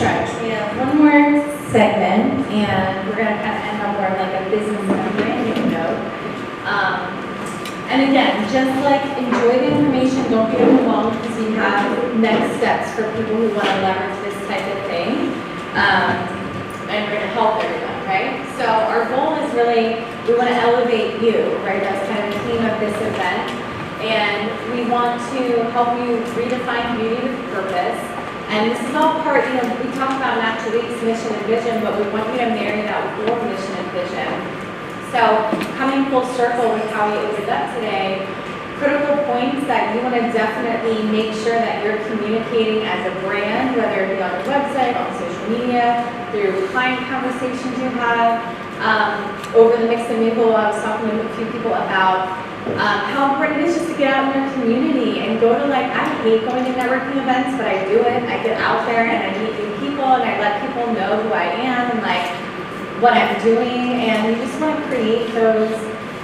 try. We have one more segment, and we're going to kind of end on more of like a business and branding note. And again, just like enjoy the information, don't be overwhelmed because we have next steps for people who want to leverage this type of thing. And we're going to help everyone, right? So our goal is really, we want to elevate you, right? That's kind of the theme of this event. And we want to help you redefine beauty with purpose. And this is all part, we talk about Natural Week's mission and vision, but we want you to marry that with your mission and vision. So coming full circle with how we opened up today, critical points that you want to definitely make sure that you're communicating as a brand, whether it be on your website, on social media, through client conversations you have. Over the Mix and Mingle, I was talking with a few people about how important it is just to get out in your community and go to I hate going to networking events, but I do it. I get out there and I meet new people and I let people know who I am and what I'm doing, and you just want to create those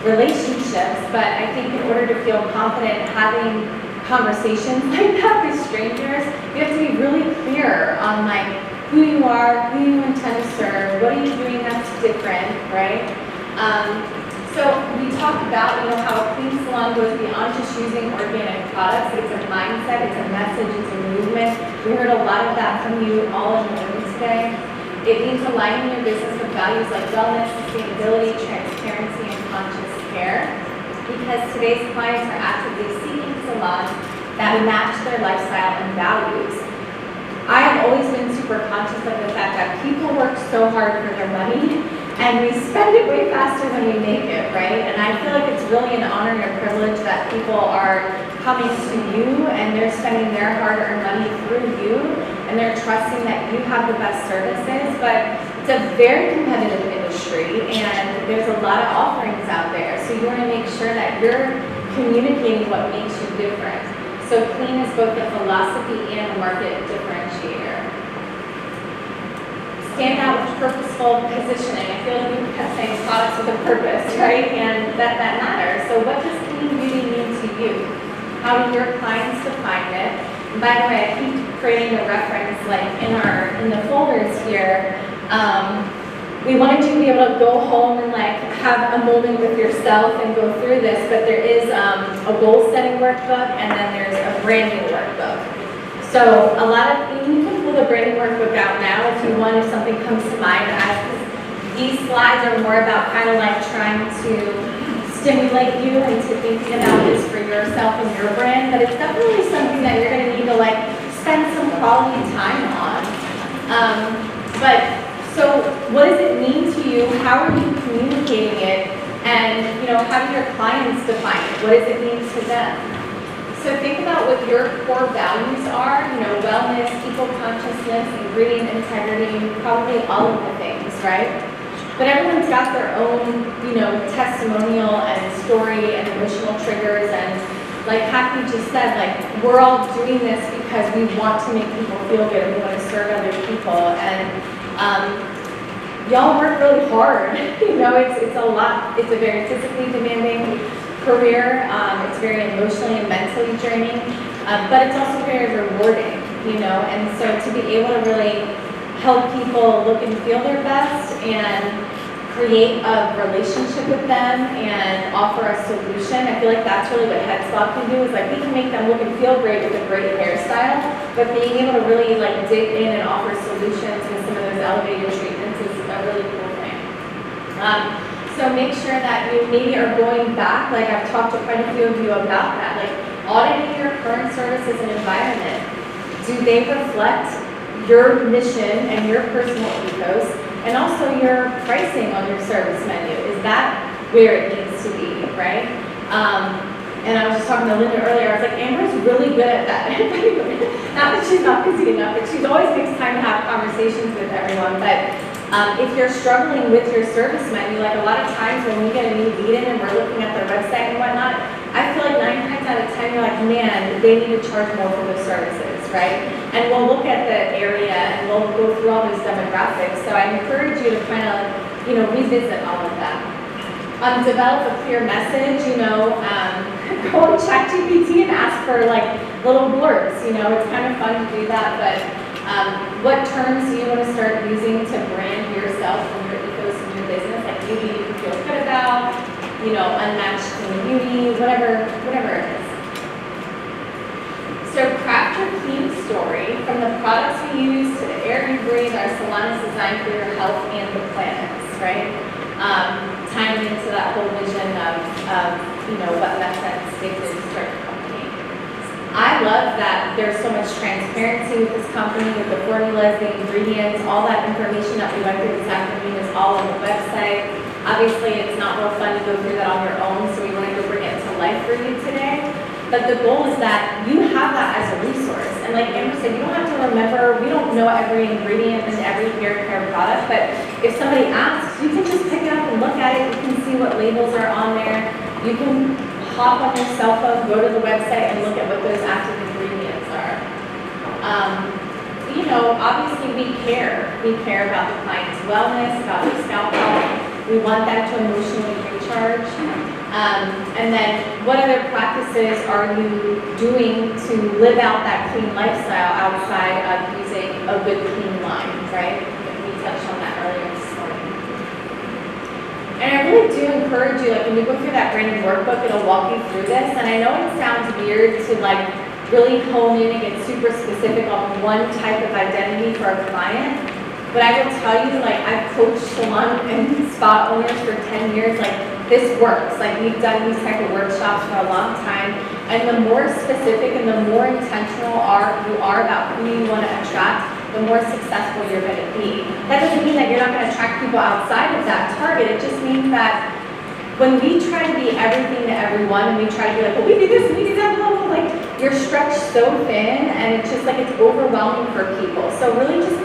relationships. But I think in order to feel confident having conversations like that with strangers, you have to be really clear on who you are, who you intend to serve, what are you doing that's different, right? So we talked about how a clean salon goes beyond just using organic products. It's a mindset, it's a message, it's a movement. We heard a lot of that from you all in the room today. It means aligning your business with values like wellness, sustainability, transparency, and conscious care. Because today's clients are actively seeking salons that match their lifestyle and values. I've always been super conscious of the fact that people work so hard for their money and we spend it way faster than we make it, right? And I feel like it's really an honor and a privilege that people are coming to you and they're spending their hard-earned money through you and they're trusting that you have the best services. But it's a very competitive industry and there's a lot of offerings out there. So you want to make sure that you're communicating what makes you different. So clean is both a philosophy and a market differentiator. Stand out with purposeful positioning. I feel like we kept saying products with a purpose, right? And that matters. So what does clean beauty mean to you? How do your clients define it? And by the way, I keep creating a reference in the folders here. We wanted you to be able to go home and have a moment with yourself and go through this, but there is a goal setting workbook and then there's a branding workbook. So you can pull the branding workbook out now if you want, if something comes to mind. These slides are more about trying to stimulate you into thinking about this for yourself and your brand, but it's definitely something that you're going to need to spend some quality time on. So what does it mean to you? How are you communicating it? And how do your clients define it? What does it mean to them? So think about what your core values are, wellness, people consciousness, ingredient integrity, probably all of the things, right? But everyone's got their own, testimonial and story and emotional triggers. And like Kathy just said, we're all doing this because we want to make people feel good and we want to serve other people. And y'all work really hard. It's a lot. It's a very physically demanding career. It's very emotionally and mentally draining, but it's also very rewarding. And so to be able to really help people look and feel their best and create a relationship with them and offer a solution. I feel like that's really what HeadSpa can do, is we can make them look and feel great with a great hairstyle, but being able to really dig in and offer solutions with some of those elevated treatments is a really cool thing. So make sure that you maybe are going back, I've talked to quite a few of you about that, auditing your current services and environment. Do they reflect your mission and your personal ethos? And also your pricing on your service menu, is that where it needs to be, right? And I was just talking to Linda earlier, I was like, Amber's really good at that. Not that she's not busy enough, but she always makes time to have conversations with everyone. But if you're struggling with your service menu, a lot of times when we get a new lead in and we're looking at their website and whatnot, I feel like 9 times out of 10, you're like, man, they need to charge more for those services, right? And we'll look at the area and we'll go through all those demographics. So I encourage you to revisit all of that. Develop a clear message, go on ChatGPT and ask for little blurbs, it's kind of fun to do that, but What terms do you want to start using to brand yourself and your ethos and your business? Like beauty you feel good about, unmatched clean beauty, whatever it is. So craft your clean story from the products we use to the air you breathe. Our salon is designed for your health and the planet's, right? Tying into that whole vision of what methods take to start a company. I love that there's so much transparency with this company, with the formulas, the ingredients, all that information that we went through this afternoon is all on the website. Obviously, it's not real fun to go through that on your own, so we wanted to bring it to life for you today. But the goal is that you have that as a resource. And like Amber said, you don't have to remember, we don't know every ingredient in every hair care product, but if somebody asks, you can just pick it up and look at it. You can see what labels are on there. You can hop on your cell phone, go to the website and look at what those active ingredients are. Obviously we care. We care about the client's wellness, about their scalp health. We want them to emotionally recharge. And then what other practices are you doing to live out that clean lifestyle outside of using a good clean line, right? We touched on that earlier this morning. And I really do encourage you, when we go through that branding workbook, it'll walk you through this. And I know it sounds weird to really hone in and get super specific on one type of identity for a client. But I will tell you, I've coached salon and spa owners for 10 years, this works. We've done these type of workshops for a long time. And the more specific and the more intentional you are about who you want to attract, the more successful you're going to be. That doesn't mean that you're not going to attract people outside of that target. It just means that when we try to be everything to everyone and we try to be we do this, we do that, blah, blah, you're stretched so thin and it's just it's overwhelming for people. So really just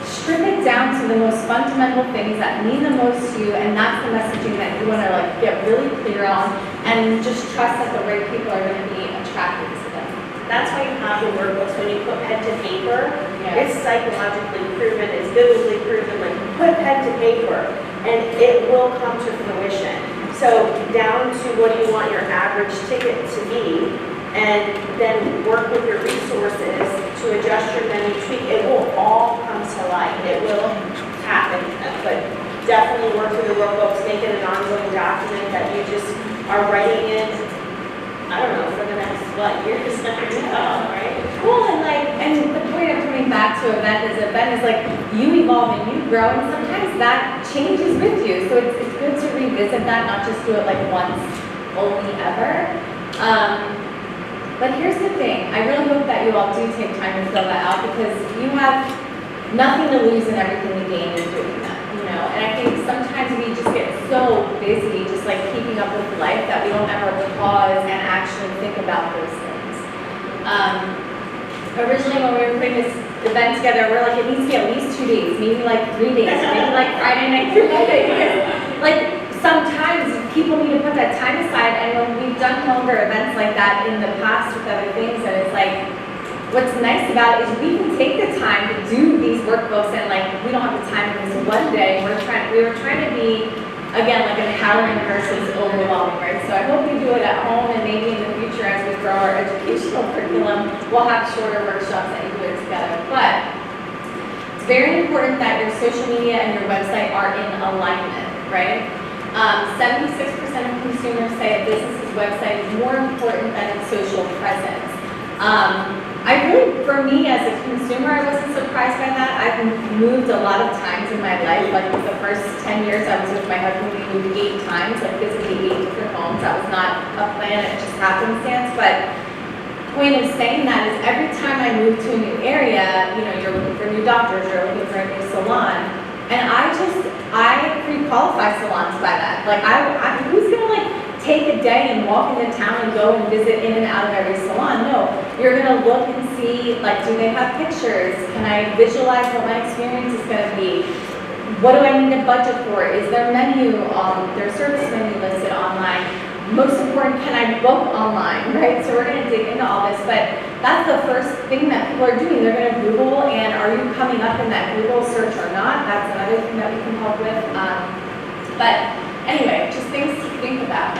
strip it down to the most fundamental things that mean the most to you, and that's the messaging that you want to get really clear on, and just trust that the right people are going to be attracted to them. That's why you have the workbooks. When you put pen to paper, it's psychologically proven, it's biblically proven. Put pen to paper, and it will come to fruition. So down to what do you want your average ticket to be, and then work with your resources to adjust your menu, tweak. It will all come to light. It will happen, but definitely work with the workbooks, make it an ongoing document that you just are writing in, I don't know, for the next, years, right? Well, and the point of coming back to event is you evolve and you grow, and sometimes that changes with you. So it's good to revisit that, not just do it once, only ever. But here's the thing, I really hope that you all do take time to fill that out, because you have nothing to lose and everything to gain in doing that, And I think sometimes we just get so busy just keeping up with life that we don't ever pause and actually think about those things. Originally when we were putting this event together, we're it needs to be at least 2 days, maybe 3 days, maybe Friday night through Monday, because sometimes people need to put that time aside. And when we've done longer events like that in the past with other things, and it's what's nice about it is we can take the time to do these workbooks, and we don't have the time for this one day. We were trying to be, again, empowering versus overwhelming, right? So I hope we do it at home, and maybe in the future as we grow our educational curriculum, we'll have shorter workshops that you do it together. But it's very important that your social media and your website are in alignment, right? 76% of consumers say a business's website is more important than its social presence. For me as a consumer, I wasn't surprised by that. I've moved a lot of times in my life. The first 10 years I was with my husband, we moved 8 times, physically 8 different homes. That was not a plan, it just happenstance. But point of saying that is every time I move to a new area, you're looking for new doctors, you're looking for a new salon. And I pre-qualify salons by that. Who's gonna take a day and walk into town and go and visit in and out of every salon? No, you're gonna look and see, do they have pictures? Can I visualize what my experience is gonna be? What do I need to budget for? Is their menu, their service menu listed online? Most important, can I book online, right? So we're gonna dig into all this, but that's the first thing that people are doing. They're gonna Google, and are you coming up in that Google search or not? That's another thing that we can help with. But anyway, just things to think about.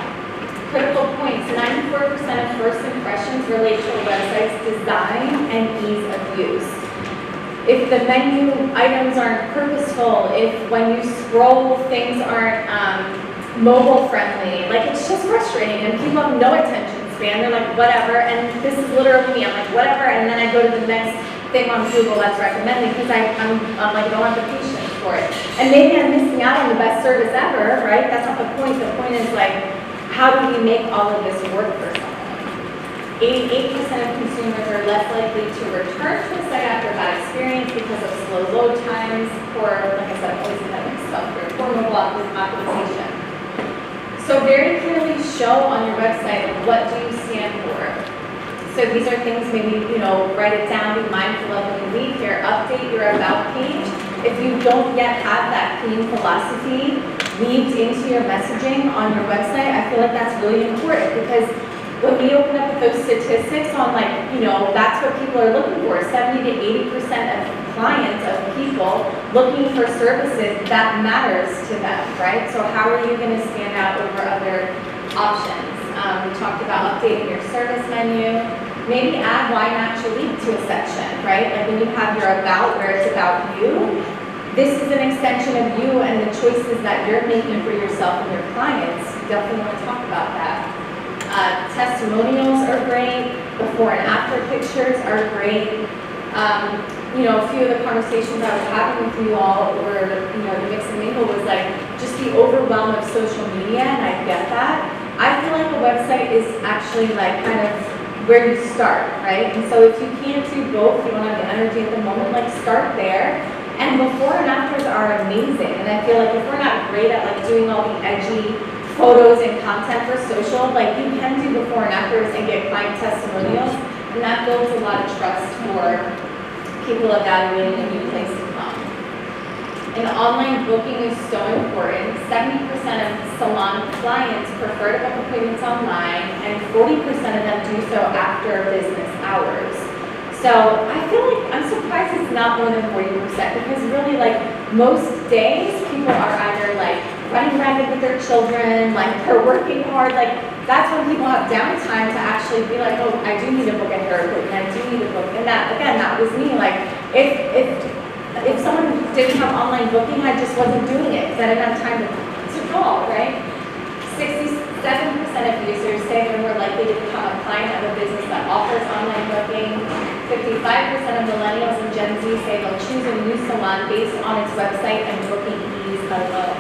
Critical points, 94% of first impressions relate to a website's design and ease of use. if the menu items aren't purposeful, if when you scroll things aren't mobile friendly, like it's just frustrating and people have no attention span. They're like, whatever, and this is literally me. I'm like, whatever, and then I go to the next thing on Google that's recommended because I'm like, I don't have the patience for it. And maybe I'm missing out on the best service ever, right? That's not the point. The point is like, how do we make all of this work for someone? 88% of consumers are less likely to return to a site after a bad experience because of slow load times, or, like I said, always mixed stuff, or poor mobile optimization. So very clearly show on your website, what do you stand for? So these are things maybe, write it down, be mindful of when you leave here, update your about page. If you don't yet have that clean philosophy weaved into your messaging on your website, I feel like that's really important because when we open up those statistics on that's what people are looking for, 70 to 80% of clients, of people looking for services, that matters to them, right? So how are you going to stand out over other options? We talked about updating your service menu, maybe add why naturally to a section, right? Like when you have your about where it's about you, this is an extension of you and the choices that you're making for yourself and your clients. You definitely want to talk about that. Testimonials are great, before and after pictures are great. A few of the conversations I was having with you all were, the mix and mingle was like just the overwhelm of social media, and I get that. I feel like a website is actually like kind of where you start, right? And so if you can't do both, you don't have the energy at the moment, like start there. And before and afters are amazing. And I feel like if we're not great at like doing all the edgy photos and content for social, like you can do before and afters and get client testimonials, and that builds a lot of trust for people evaluating a new place to come. And online booking is so important. 70% of salon clients prefer to book appointments online, and 40% of them do so after business hours. So I feel like I'm surprised it's not more than 40% because really like most days people are either like running ragged with their children, like they're working hard, like that's when people have downtime to actually be like, oh, I do need to book a hair appointment, I do need to book, and that, again, that was me, like if someone didn't have online booking, I just wasn't doing it because I didn't have time to call, right? 67% of users say they're more likely to become a client of a business that offers online booking. 55% of millennials and Gen Z say they'll choose a new salon based on its website and booking ease alone.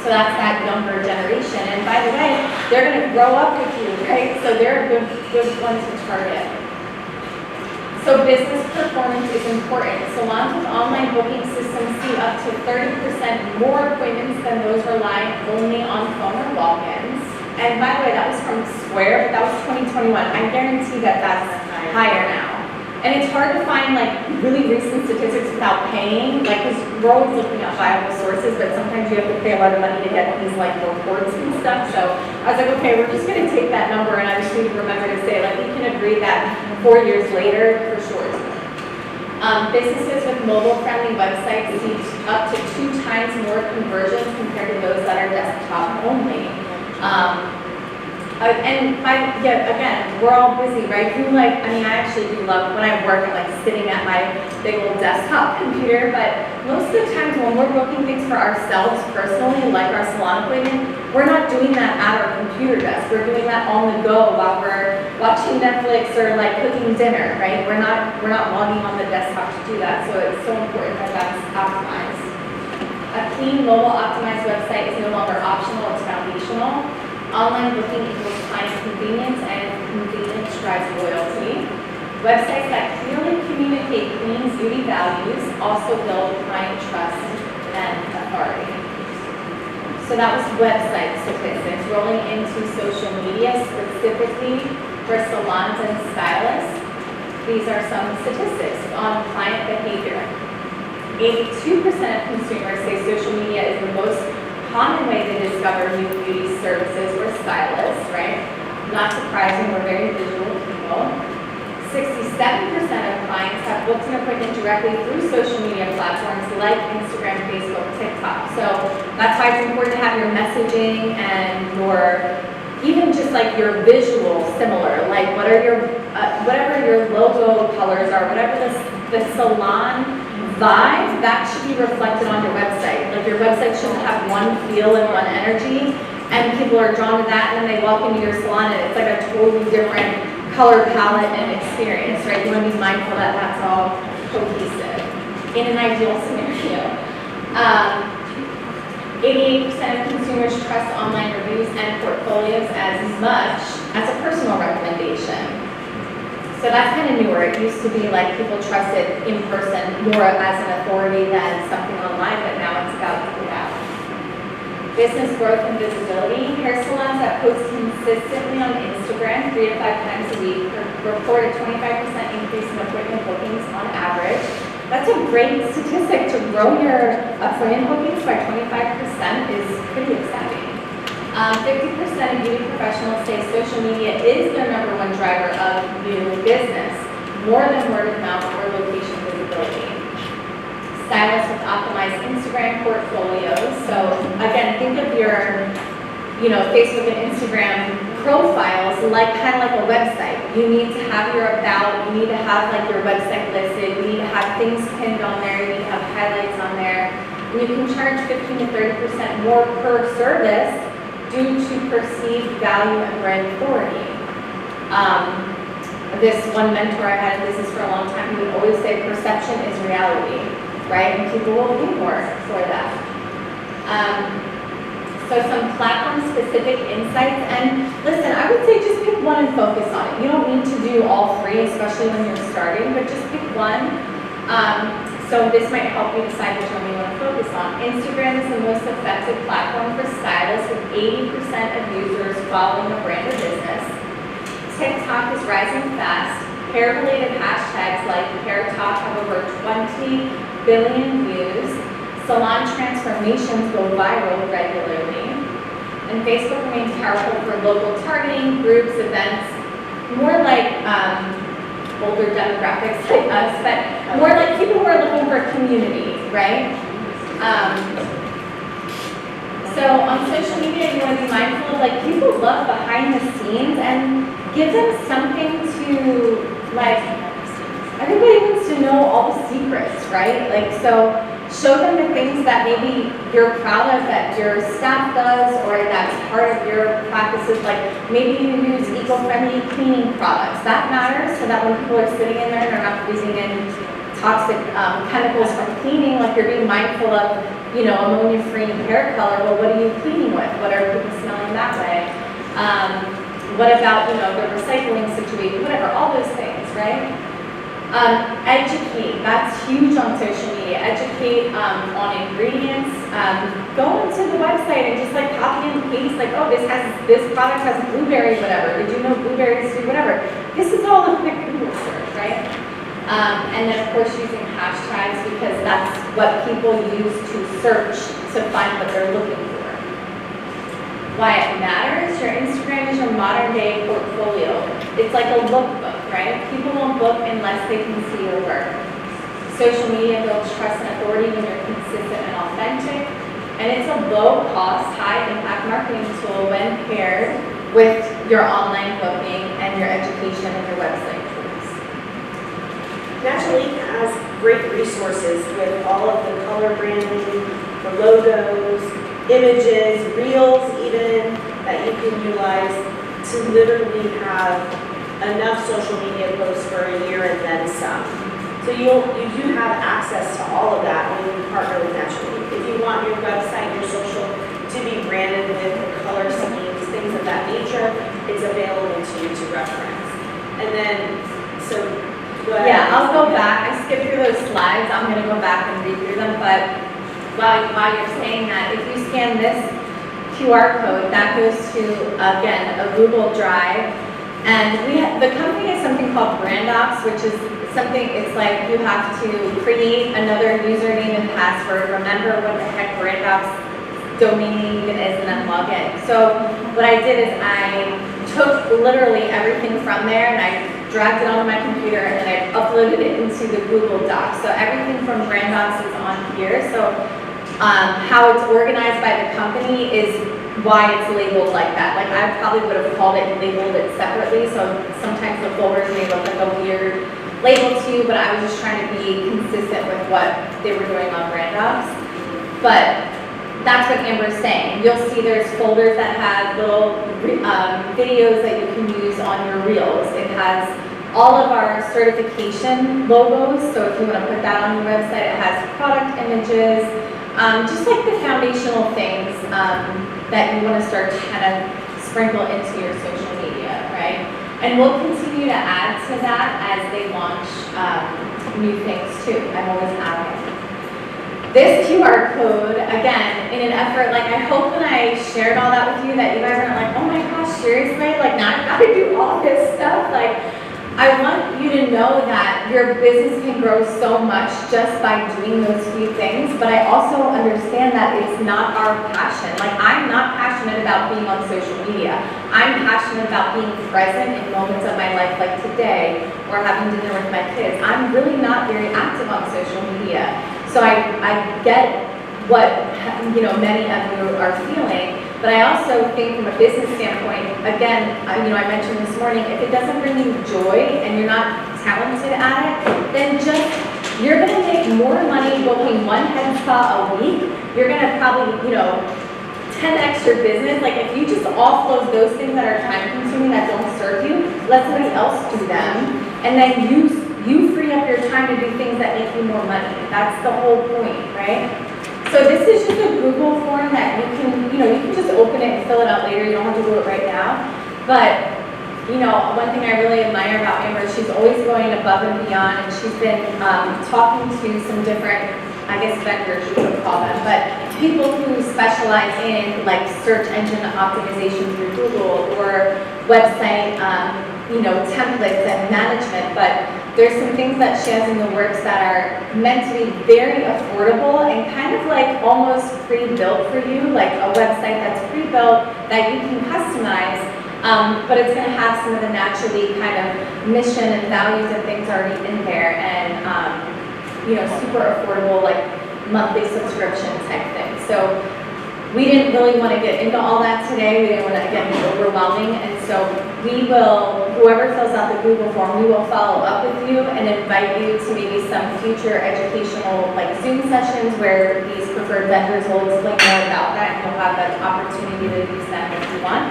So that's that younger generation. And by the way, they're going to grow up with you, right? So they're a good one to target. So business performance is important. Salons with online booking systems see up to 30% more appointments than those relying only on phone or walk-ins. And by the way, that was from Square, but that was 2021. I guarantee that that's higher now. And it's hard to find like really recent statistics without paying, like because we're always looking at viable sources, but sometimes you have to pay a lot of money to get these like reports and stuff. So I was like, okay, we're just going to take that number, and I just need to remember to say like we can agree that 4 years later for sure. Businesses with mobile-friendly websites see up to 2 times more conversions compared to those that are desktop only. Again, we're all busy, right? I actually do love when I work, I'm like sitting at my big old desktop computer, but most of the times when we're booking things for ourselves personally, like our salon appointment, we're not doing that at our computer desk. We're doing that on the go while we're watching Netflix or like cooking dinner, right? We're not logging on the desktop to do that, so it's so important that that's optimized. A clean, mobile optimized website is no longer optional, it's foundational. Online booking equals client convenience, and convenience drives loyalty. Websites that clearly communicate clean beauty values also build client trust and authority. So that was website statistics. Rolling into social media, specifically for salons and stylists, these are some statistics on client behavior. 82% of consumers say social media is the most common way to discover new beauty services or stylists, right? Not surprising, we're very visual people. 67% of clients have booked an appointment directly through social media platforms like Instagram, Facebook, TikTok. So that's why it's important to have your messaging and your, even just like your visual similar, like what are your, whatever your logo colors are, whatever the the salon vibe, that should be reflected on your website. Like your website should have one feel and one energy, and people are drawn to that, and then they walk into your salon and it's like a totally different color palette and experience, right? You want to be mindful that that's all cohesive in an ideal scenario. 88% of consumers trust online reviews and portfolios as much as a personal recommendation. So that's kind of newer. It used to be like people trusted in person more as an authority than something online, but now it's about word of mouth. Business growth and visibility. Hair salons that post consistently on Instagram 3 to 5 times a week report a 25% increase in appointment bookings on average. That's a great statistic. To grow your appointment bookings by 25% is pretty exciting. 50% of beauty professionals say social media is their #1 driver of new business, more than word of mouth or location visibility. Stylists with optimized Instagram portfolios. So again, think of your, Facebook and Instagram profiles kind of like a website. You need to have your about, you need to have like your website listed, you need to have things pinned on there, you need to have highlights on there. And you can charge 15 to 30% more per service due to perceived value and brand authority. This one mentor I had in business for a long time, he would always say perception is reality, right? And people will pay more for that. So some platform-specific insights, and listen, I would say just pick one and focus on it. You don't need to do all 3, especially when you're starting, but just pick one. So this might help you decide which one you want to focus on. Instagram is the most effective platform for stylists, with 80% of users following a brand or business. TikTok is rising fast. Hair-related hashtags like hair talk have over 20 billion views. Salon transformations go viral regularly. And Facebook remains powerful for local targeting, groups, events, more like older demographics like us, but more like people who are looking for community, right? So on social media, you want to be mindful of people love behind the scenes, and give them something to everybody wants to know all the secrets, right? So show them the things that maybe you're proud of that your staff does, or that's part of your practices. Like maybe you use eco-friendly cleaning products. That matters, so that when people are sitting in there, they're not breathing in toxic chemicals from cleaning. Like you're being mindful of, ammonia-free hair color. Well, what are you cleaning with? What are people smelling that way? What about, the recycling situation? Whatever, all those things, right? Educate, that's huge on social media. Educate on ingredients. Go into the website and just copy and paste, this product has blueberry, whatever. Did you know blueberries do whatever? This is all a quick Google search, right? And then of course using hashtags, because that's what people use to search to find what they're looking for. Why it matters, your Instagram is your modern day portfolio. It's like a lookbook, right? People won't book unless they can see your work. Social media builds trust and authority when you're consistent and authentic. And it's a low cost, high impact marketing tool when paired with your online booking and your education and your website tools. Natural Leaf has great resources with all of the color branding, the logos, images, reels even, that you can utilize to literally have enough social media posts for a year and then some. So you do have access to all of that when you partner with Natural Leaf. If you want your website, your social to be branded with color schemes, things of that nature, it's available to you to reference. And then, so go ahead. Yeah, I'll go back. I skipped through those slides. I'm going to go back and read through them, but while you're saying that, if you scan this QR code, that goes to, again, a Google Drive. And the company has something called BrandOps, which is something, it's like you have to create another username and password, remember what the heck BrandOps domain name even is, and then log in. So what I did is I took literally everything from there and I dragged it onto my computer and then I uploaded it into the Google Docs. So everything from BrandOps is on here. So how it's organized by the company is why it's labeled like that. Like I probably would have called it and labeled it separately, so sometimes the folders may look like a weird label to you, but I was just trying to be consistent with what they were doing on Brand Docs. But that's what Amber's saying. You'll see there's folders that have little videos that you can use on your reels. It has all of our certification logos, so if you want to put that on your website, it has product images, just like the foundational things that you want to start to kind of sprinkle into your social media, right? And we'll continue to add to that as they launch new things too. I'm always adding. This QR code, again, in an effort, like I hope when I shared all that with you that you guys aren't like, oh my gosh, seriously? Like now I've got to do all this stuff? Like, I want you to know that your business can grow so much just by doing those few things, but I also understand that it's not our passion. Like, I'm not passionate about being on social media. I'm passionate about being present in moments of my life like today or having dinner with my kids. I'm really not very active on social media. So I get what, many of you are feeling. But I also think from a business standpoint, again, I mentioned this morning, if it doesn't bring you joy and you're not talented at it, then you're gonna make more money booking one head spa a week. You're gonna probably, 10x your business. Like if you just offload those things that are time consuming, that don't serve you, let somebody else do them. And then you free up your time to do things that make you more money. That's the whole point, right? So this is just a Google form that you can, you can just open it and fill it out later. You don't have to do it right now. But, one thing I really admire about Amber is she's always going above and beyond, and she's been talking to some different, vendors, you would call them, but people who specialize in like search engine optimization through Google or website, templates and management. But there's some things that she has in the works that are meant to be very affordable and kind of like almost pre-built for you, like a website that's pre-built that you can customize, but it's going to have some of the naturally kind of mission and values and things already in there, and super affordable, like monthly subscription type thing. So we didn't really want to get into all that today. We didn't want to, again, be overwhelming. And so we will, whoever fills out the Google form, we will follow up with you and invite you to maybe some future educational like Zoom sessions where these preferred vendors will explain more about that, and you'll have that opportunity to use them if you want.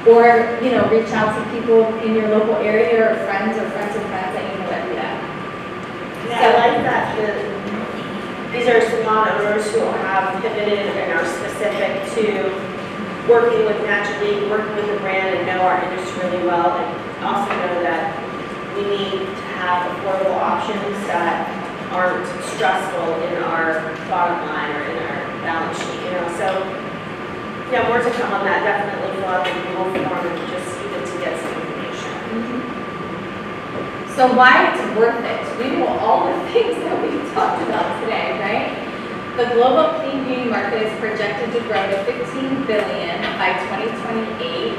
Or, reach out to people in your local area or friends of friends that you know that do that. Yeah, I like that. These are salon owners who have pivoted and are specific to working with Naturally, working with the brand and know our industry really well, and also know that we need to have affordable options that aren't stressful in our bottom line or in our balance sheet, So, yeah, more to come on that. Definitely fill out the Google form and just even to get some information. So why it's worth it? We do all the things that we've talked about today, right? The global clean beauty market is projected to grow to $15 billion by 2028,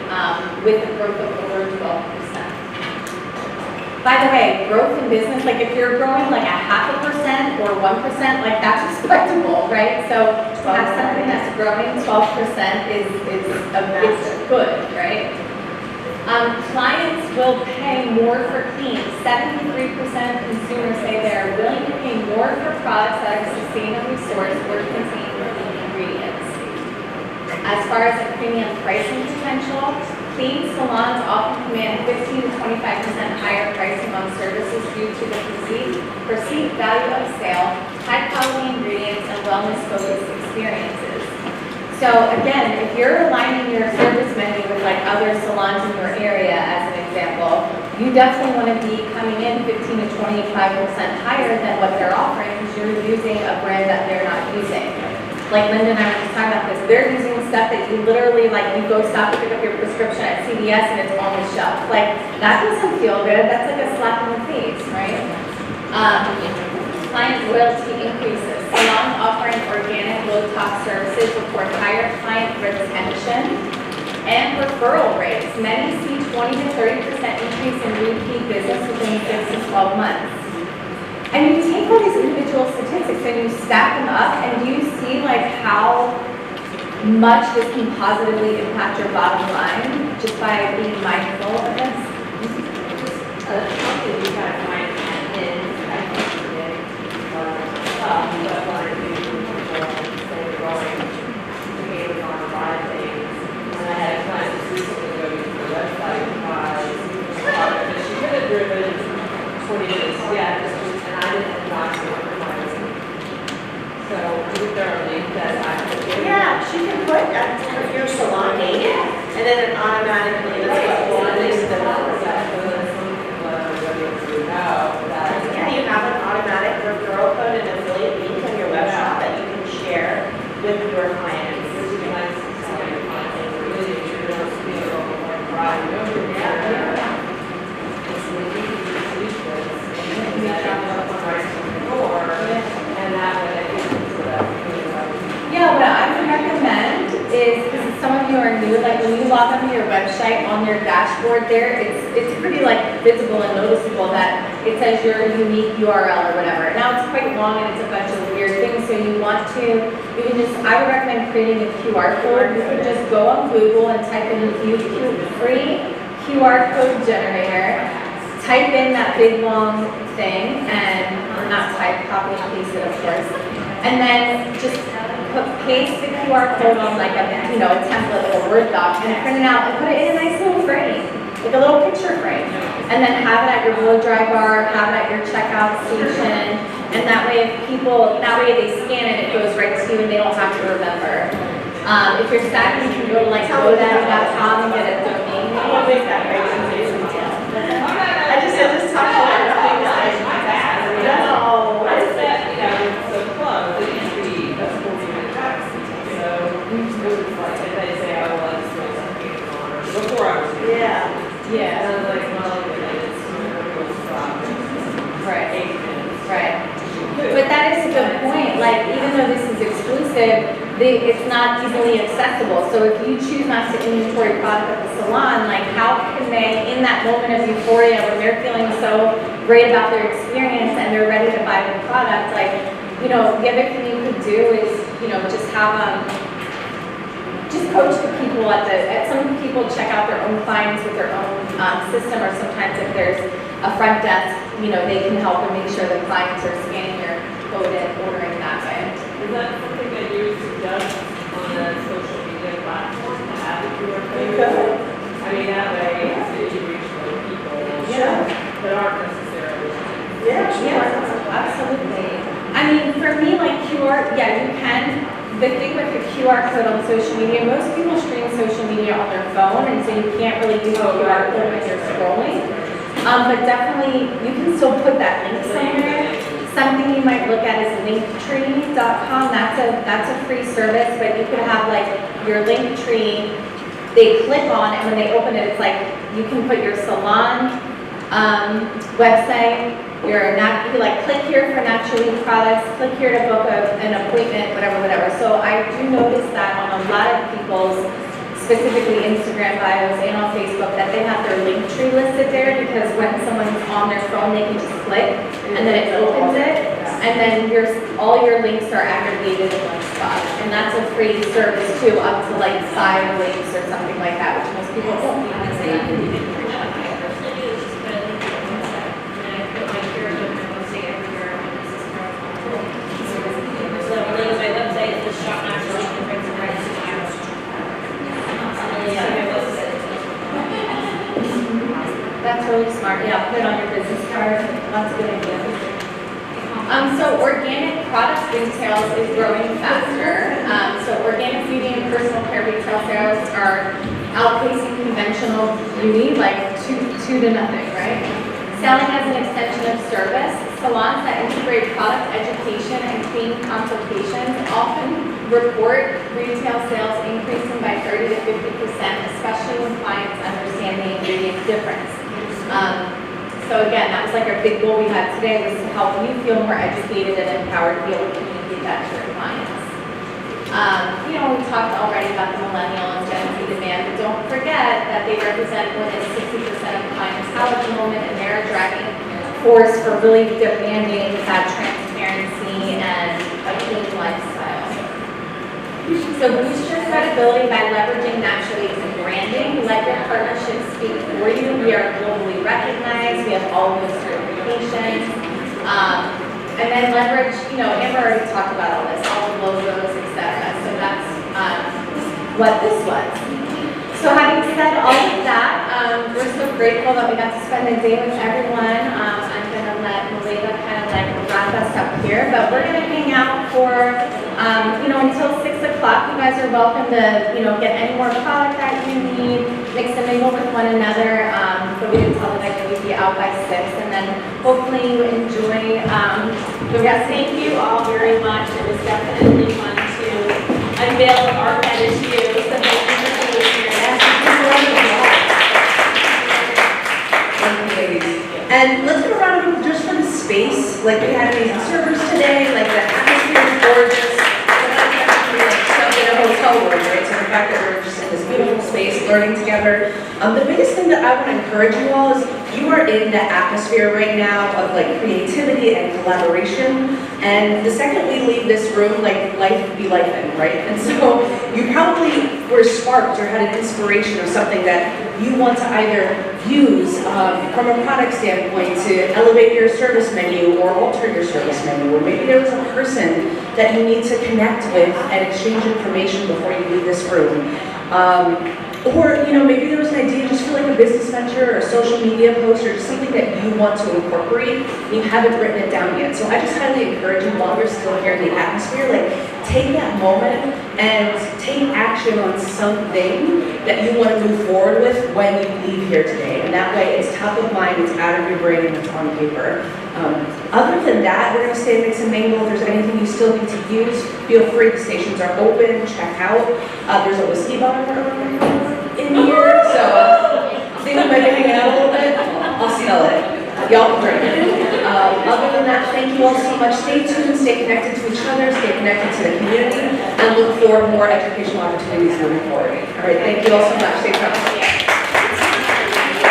with a growth of over 12%. By the way, growth in business, like if you're growing like a 0.5% or 1%, like that's respectable, right? So to have something that's growing 12% is good, right? Clients will pay more for clean. 73% of consumers say they're willing to pay more for products that are sustainably sourced or contain clean ingredients. As far as the premium pricing potential, clean salons often command 15 to 25% higher pricing on services due to the perceived value of sale, high quality ingredients, and wellness-focused experiences. So again, if you're aligning your service menu with like other salons in your area, as an example, you definitely want to be coming in 15 to 25% higher than what they're offering because you're using a brand that they're not using. Like Linda and I were just talking about this, they're using stuff that you literally, like you go stop to pick up your prescription at CVS and it's on the shelf. Like, that doesn't feel good. That's like a slap in the face, right? Client loyalty increases. Salons offering organic low-tox services report higher client retention and referral rates. Many see 20 to 30% increase in repeat business within 6 to 12 months. And you take all these individual statistics and you stack them up, and you see like how much this can positively impact your bottom line just by being mindful of this. How can you guys find 40 days, yeah, and I didn't watch it for mine. So, is there a link that I could do? Yeah, she can put your salon name, and then it automatically, that's what Well, one at is least the. that. Yeah, you have an automatic referral code and affiliate link on your web shop that you can share with your clients. It would be nice to tell your clients, like, really, if you're going to be a little more variety over there. It's really easy to use this, and that up on right from the door, and that way they can sort of, Yeah, what I would recommend is, because some of you are new, like when you log onto your website on your dashboard there, it's pretty like visible and noticeable that it says your unique URL or whatever. Now it's quite long and it's a bunch of weird things, so you want to, you can just, I would recommend creating a QR code. You can just go on Google and type in free QR code generator, type in that big long thing, and, or not type, copy and paste it of course, and then just paste the QR code on like a, a template or Word doc and print it out and put it in a nice little frame, like a little picture frame. And then have it at your blow dry bar, have it at your checkout station, and that way if they scan it, it goes right to you and they don't have to remember. If you're sad, you can go to like GoDaddy.com and get a domain name. I'll make that very easy. I just talked about things like that. No. what is that, it's so close, it used to be a 40-minute drive. So, it was like, if they say, oh, well, it's still something on, or before I was here. Yeah. Yeah, And I was like, well, it's, right, 8 minutes. right. But that is a good point, like even though this is exclusive, it's not easily accessible. So if you choose not to inventory product at the salon, like how can they, in that moment of euphoria when they're feeling so great about their experience and they're ready to buy the product, like, the other thing you could do is, just have just coach the people some people check out their own clients with their own system, or sometimes if there's a front desk, they can help and make sure the clients are scanning your code and ordering that way. Is that something that you suggest on a social media platform to have a QR code? You could. I mean, that way, you reach more people Yeah. that aren't necessarily. Yeah, Yeah, absolutely. I mean, for me, like QR, yeah, you can. The thing with the QR code on social media, most people stream social media on their phone, and so you can't really use the QR code when you're scrolling. But definitely, you can still put that link somewhere. Something you might look at is linktree.com. That's a free service, but you could have like your Linktree. They click on, and when they open it, it's like you can put your salon website. You like click here for Naturally products, click here to book an appointment, whatever. So I do notice that on a lot of people's, specifically Instagram bios and on Facebook, that they have their Linktree listed there, because when someone's on their phone, they can just click and then it opens it, and then all your links are aggregated in one spot. And that's a free service too, up to like 5 links or something like that, which most people don't even see. That's really smart. Yeah, put it on your business card. Lots of good ideas. So organic product retail is growing faster. So organic beauty and personal care retail sales are outpacing conventional beauty like two to nothing, right? Selling as an extension of service, salons that integrate product education and clean consultations often report retail sales increasing by 30 to 50%, especially when clients understand the ingredient difference. So again, that was like our big goal we had today, was to help you feel more educated and empowered to be able to communicate that to your clients. We talked already about the millennial and Gen Z demand, but don't forget that they represent more than 60% of clientele at the moment, and they're a driving force for really demanding that transparency and a clean lifestyle. So boost your credibility by leveraging Naturally and branding. Let your partnerships speak for you. We are globally recognized. We have all those certifications. And then leverage, Amber already talked about all this, all the logos, etc. So that's what this was. So having said all of that, we're so grateful that we got to spend the day with everyone. I'm going to o'clock, you guys are welcome to, get any more product that you need, mix and mingle with one another. But we didn't tell the guys that we'd be out by 6, and then hopefully you enjoy, the rest. Thank you all very much. It was definitely fun to unveil the art that is you. So thank you for being here. Thank you, ladies. And let's give a round of applause just for the space. Like, we had amazing servers today, like the atmosphere is gorgeous. We're not exactly like stuck in a hotel room, right? So the fact that we're just in this beautiful space, learning together. The biggest thing that I want to encourage you all is you are in the atmosphere right now of like creativity and collaboration. And the second we leave this room, like life be lifing, right? And so you probably were sparked or had an inspiration of something that you want to either use from a product standpoint to elevate your service menu or alter your service menu, or maybe there was a person that you need to connect with and exchange information before you leave this room. Or, maybe there was an idea just for like a business venture or a social media post or just something that you want to incorporate and you haven't written it down yet. So I just highly encourage you while you're still here in the atmosphere, like take that moment and take action on something that you want to move forward with when you leave here today. And that way it's top of mind, it's out of your brain, and it's on paper. Other than that, we're going to stay mix and mingle. If there's anything you still need to use, feel free. The stations are open, check out. There's a whiskey bar in here, so I think we might be hanging out a little bit. I'll smell it. Y'all can bring it. Other than that, thank you all so much. Stay tuned, stay connected to each other, stay connected to the community, and look for more educational opportunities moving forward. All right, thank you all so much. Stay tuned.